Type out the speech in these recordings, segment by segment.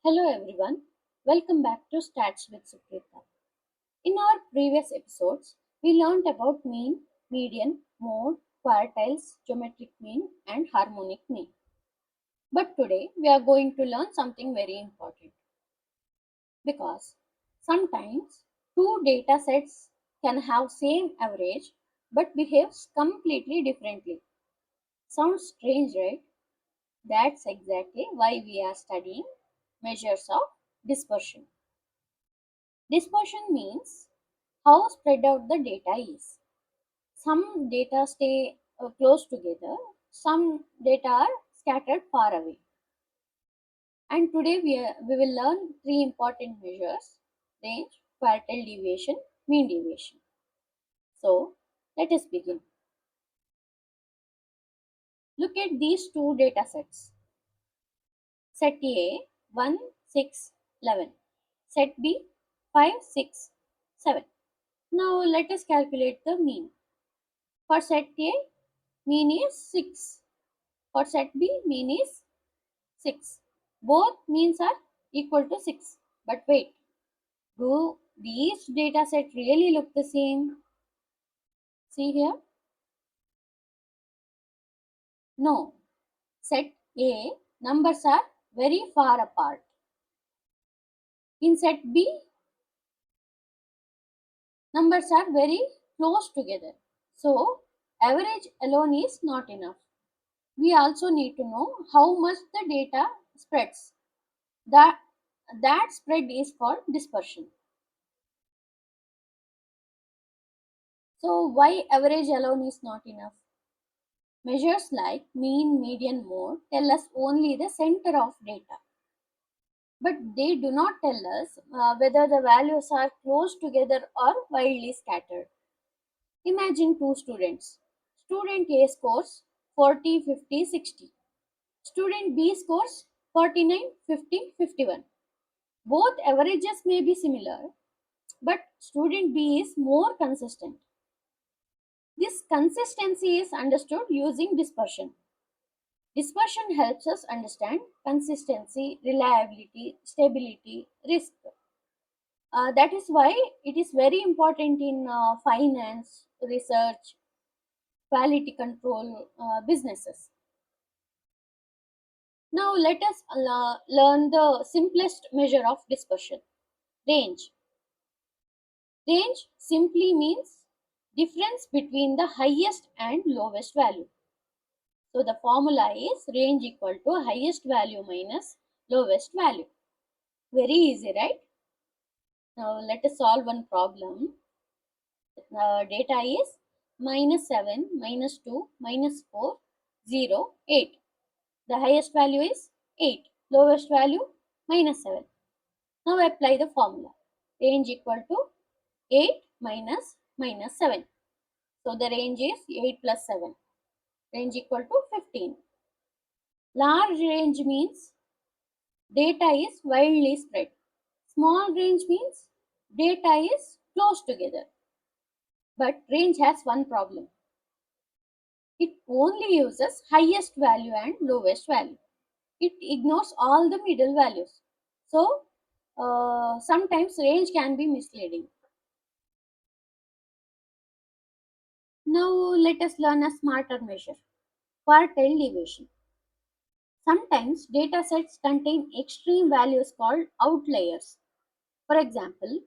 Hello everyone, welcome back to Stats with Supreetha. In our previous episodes, we learned about mean, median, mode, quartiles, geometric mean, and harmonic mean. But today we are going to learn something very important because sometimes two data sets can have same average but behaves completely differently. Sounds strange, right? That's exactly why we are studying measures of dispersion. Dispersion means how spread out the data is. Some data stay close together, some data are scattered far away. And today we will learn three important measures: range, quartile deviation, mean deviation. So let us begin. Look at these two data sets. Set A 1, 6, 11. Set B 5, 6, 7. Now let us calculate the mean. For set A, mean is 6. For set B, mean is 6. Both means are equal to 6. But wait, do these data set really look the same? See here? No. Set A, numbers are very far apart. In set B, numbers are very close together. So, average alone is not enough. We also need to know how much the data spreads. That, that spread is called dispersion. So, why average alone is not enough? Measures like mean, median, mode tell us only the center of data, but they do not tell us whether the values are close together or wildly scattered. Imagine two students. Student A scores 40, 50, 60. Student B scores 49, 50, 51. Both averages may be similar, but student B is more consistent. This consistency is understood using dispersion. Dispersion helps us understand consistency, reliability, stability, risk. That is why it is very important in finance, research, quality control, businesses. Now let us learn the simplest measure of dispersion: range. Range simply means difference between the highest and lowest value. So the formula is range equal to highest value minus lowest value. Very easy, right? Now let us solve one problem. Data is minus 7, minus 2, minus 4, 0, 8. The highest value is 8. Lowest value minus 7. Now apply the formula. Range equal to 8 minus minus 7. So the range is 8 plus 7. Range equal to 15. Large range means data is widely spread. Small range means data is close together. But range has one problem. It only uses highest value and lowest value. It ignores all the middle values. So sometimes range can be misleading. Now let us learn a smarter measure: quartile deviation. Sometimes data sets contain extreme values called outliers. For example,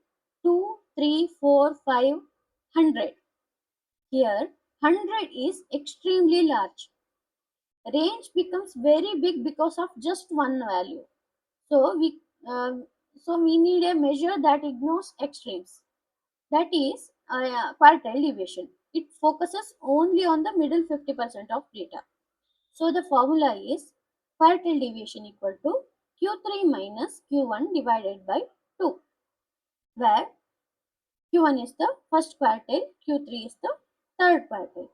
2, 3, 4, 5, 100. Here, 100 is extremely large. Range becomes very big because of just one value. So um, we need a measure that ignores extremes. That is quartile deviation. It focuses only on the middle 50% of data. So the formula is quartile deviation equal to Q3 minus Q1 divided by 2, where Q1 is the first quartile, Q3 is the third quartile.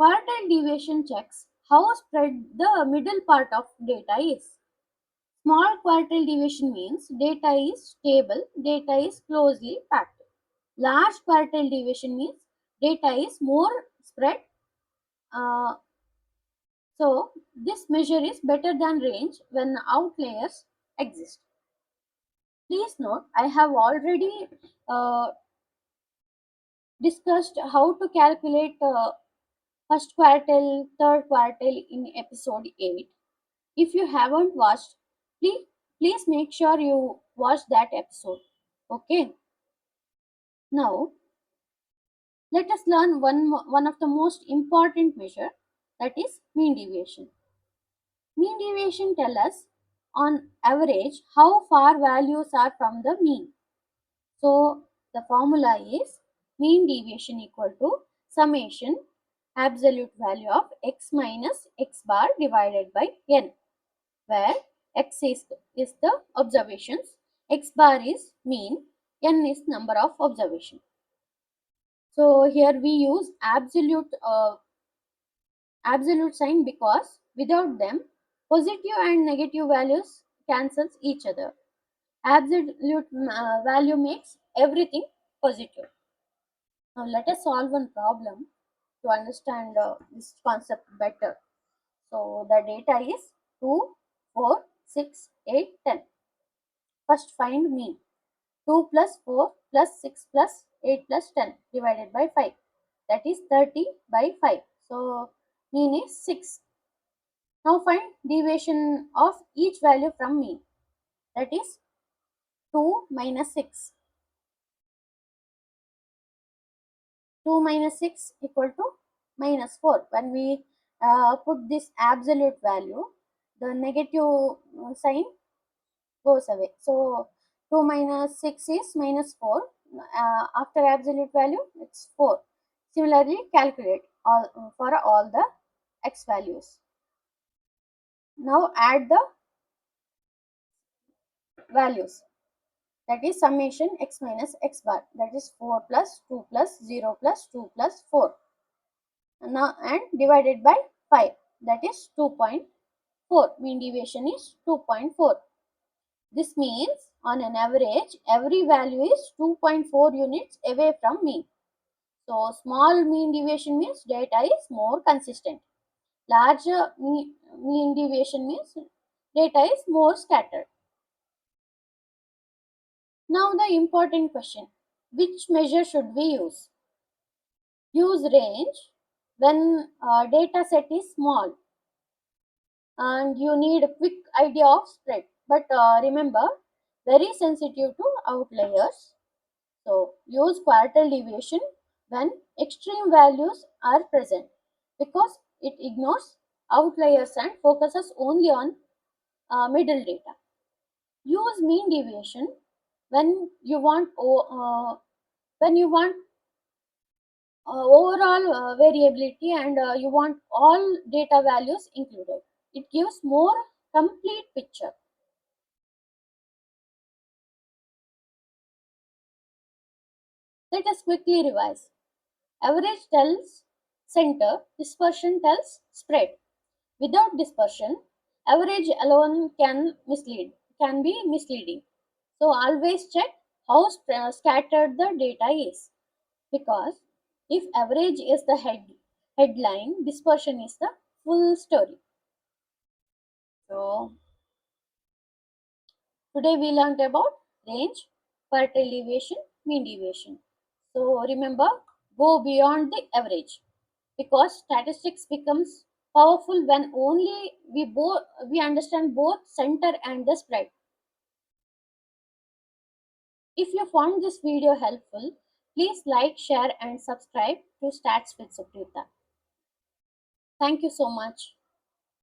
Quartile deviation checks how spread the middle part of data is. Small quartile deviation means data is stable, data is closely packed. Large quartile deviation means data is more spread. Uh, so this measure is better than range when outliers exist. Please note, I have already uh, discussed how to calculate first quartile, third quartile in episode 8. If you haven't watched, please, please make sure you watch that episode. Okay, now let us learn one of the most important measure, that is mean deviation. Mean deviation tell us on average how far values are from the mean. So the formula is mean deviation equal to summation absolute value of x minus x bar divided by n, where x is the observations, x bar is mean, n is number of observation. So here we use absolute sign because without them positive and negative values cancels each other. Absolute value makes everything positive. Now let us solve one problem to understand this concept better. So the data is 2, 4, 6, 8, 10. First find mean. 2 plus 4 plus 6 plus 8 plus 10 divided by 5. That is 30 by 5. So mean is 6. Now find deviation of each value from mean. That is 2 minus 6. 2 minus 6 equal to minus 4. When we put this absolute value, the negative sign goes away. So 2 minus 6 is minus 4. After absolute value, it's 4. Similarly, calculate all for all the x values. Now add the values. That is summation x minus x bar. That is 4 plus 2 plus 0 plus 2 plus 4. Now and divided by 5. That is 2.4. Mean deviation is 2.4. This means on an average, every value is 2.4 units away from mean. So small mean deviation means data is more consistent. Larger mean deviation means data is more scattered. Now the important question, which measure should we use? Use range when data set is small and you need a quick idea of spread. But remember, very sensitive to outliers. So use quartile deviation when extreme values are present because it ignores outliers and focuses only on middle data. Use mean deviation when you want overall variability and you want all data values included. It gives more complete picture. Let us quickly revise. Average tells center, dispersion tells spread. Without dispersion, average alone can be misleading. So always check how scattered the data is, because if average is the headline, dispersion is the full story. So today we learned about range, quartile deviation, mean deviation. So remember, go beyond the average because statistics becomes powerful when only we understand both center and the spread. If you found this video helpful, please like, share and subscribe to Stats with Supreetha. Thank you so much.